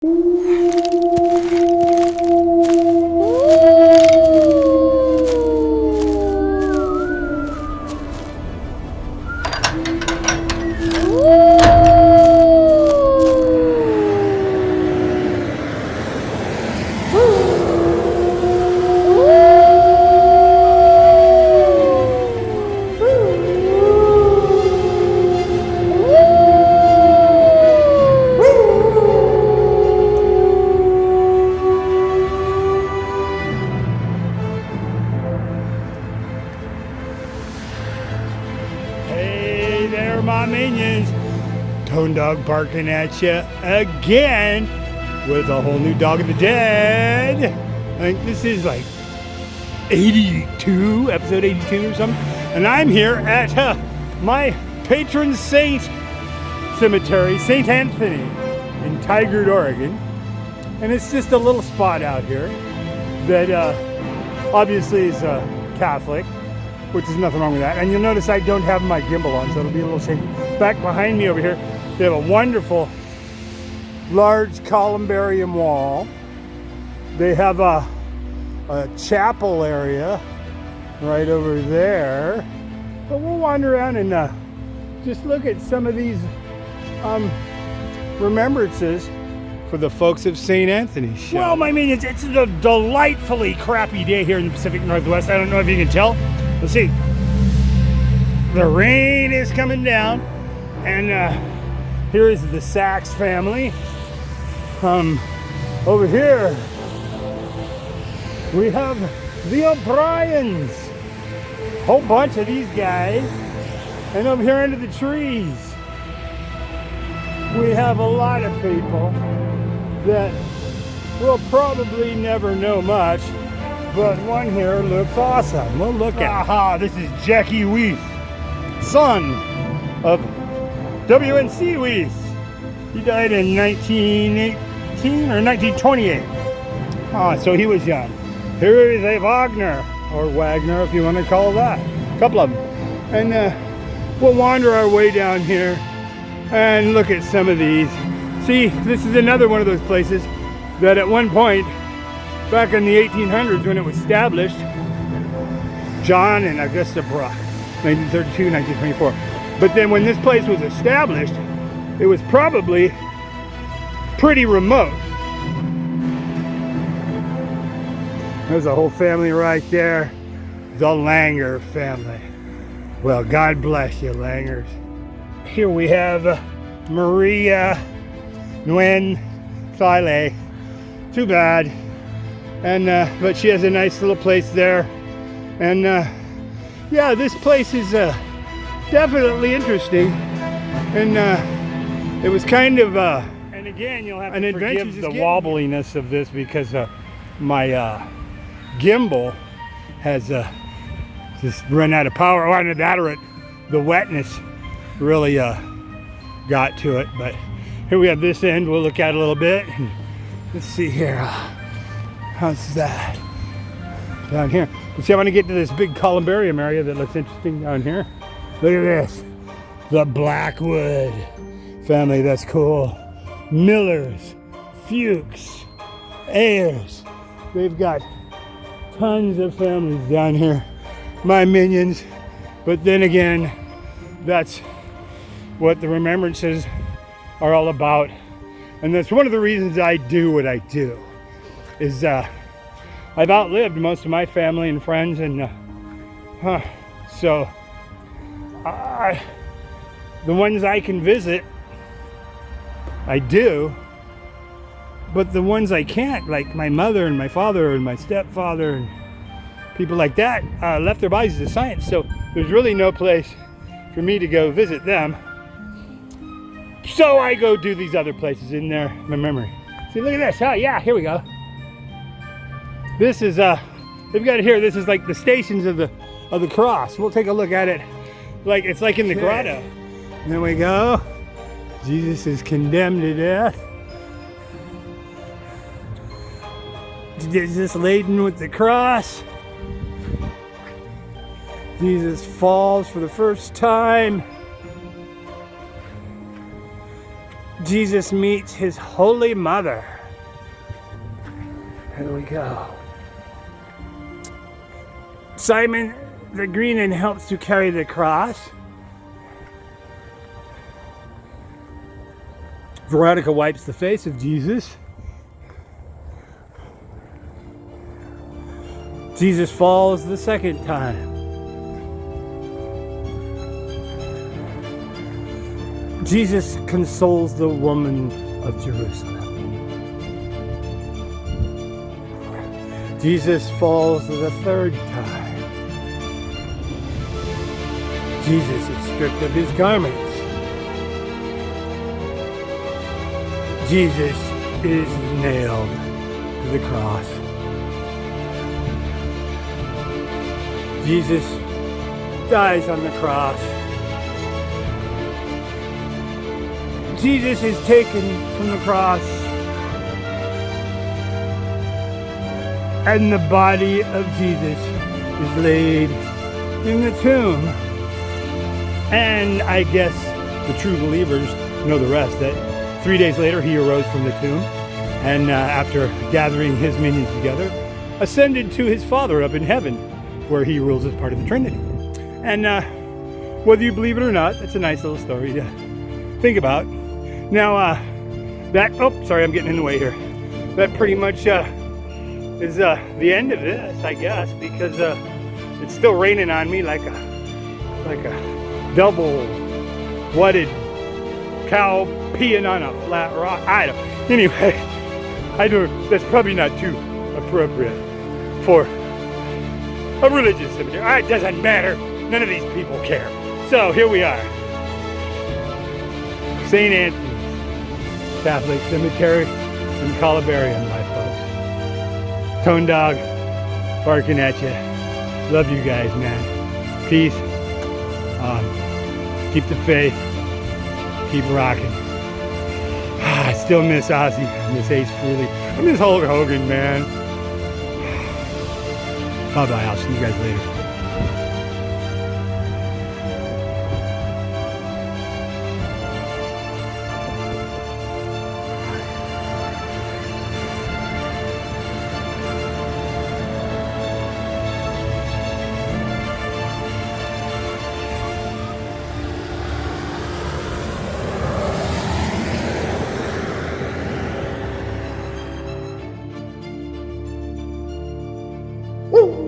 Hey there, my minions. Tone Dog barking at you again with a whole new Dog of the Dead. I think this is like 82, episode 82 or something. And I'm here at my patron saint cemetery, St. Anthony in Tigard, Oregon. And it's just a little spot out here that obviously is Catholic, which is nothing wrong with that. And you'll notice I don't have my gimbal on, so it'll be a little shaky. Back behind me over here, they have a wonderful large columbarium wall. They have a chapel area right over there. But we'll wander around and just look at some of these remembrances for the folks of St. Anthony. Well, my minions, it's a delightfully crappy day here in the Pacific Northwest. I don't know if you can tell. Let's see. The rain is coming down, and here is the Sachs family. Over here we have the O'Briens. Whole bunch of these guys. And over here under the trees we have a lot of people that will probably never know much, but one here looks awesome. We'll look at. Aha, this is Jackie Weiss, son of W.N.C. Weiss. He died in 1918 or 1928. So he was young. Here is a Wagner, or Wagner if you want to call that. A couple of them. And we'll wander our way down here and look at some of these. See, this is another one of those places that at one point, back in the 1800s when it was established, John and Augusta Brock, 1932, 1924. But then when this place was established, it was probably pretty remote. There's a whole family right there, the Langer family. Well, God bless you, Langers. Here we have Maria Nguyen Thile. Too bad. And but she has a nice little place there. And yeah, this place is definitely interesting. And it was kind of and again, you'll have to forgive the wobbliness of this because my gimbal has just run out of power. Or either that or the wetness really got to it. But here we have this end. We'll look at it a little bit. Let's see here. How's that? Down here. Let's see, I want to get to this big columbarium area that looks interesting down here. Look at this. The Blackwood family. That's cool. Millers, Fuchs, Ayers. They've got tons of families down here. My minions. But then again, that's what the remembrances are all about. And that's one of the reasons I do what I do. Is I've outlived most of my family and friends, and so the ones I can visit, I do, but the ones I can't, like my mother and my father and my stepfather and people like that, left their bodies to science, so there's really no place for me to go visit them. So I go do these other places in their memory. See, look at this. Oh yeah, here we go. This is they've got it here. This is like the stations of the cross. We'll take a look at it. Like it's like in the grotto. There we go. Jesus is condemned to death. Jesus laden with the cross. Jesus falls for the first time. Jesus meets his Holy Mother. Here we go. Simon the Greenan helps to carry the cross. Veronica wipes the face of Jesus. Jesus falls the second time. Jesus consoles the woman of Jerusalem. Jesus falls the third time. Jesus is stripped of his garments. Jesus is nailed to the cross. Jesus dies on the cross. Jesus is taken from the cross, and the body of Jesus is laid in the tomb. And I guess the true believers know the rest, that 3 days later he arose from the tomb, and after gathering his minions together, ascended to his Father up in heaven, where he rules as part of the Trinity. And whether you believe it or not, that's a nice little story to think about. Now, sorry, I'm getting in the way here. That pretty much is the end of this, I guess, because it's still raining on me like a double-wutted cow peeing on a flat rock. Anyway, that's probably not too appropriate for a religious cemetery. It doesn't matter. None of these people care. So here we are. St. Anthony's Catholic Cemetery in Columbarium, my folks. Tone Dog barking at you. Love you guys, man. Peace. Keep the faith. Keep rocking. I still miss Ozzy. I miss Ace Frehley. I miss Hulk Hogan, man. Bye-bye. I'll see you guys later. Woo!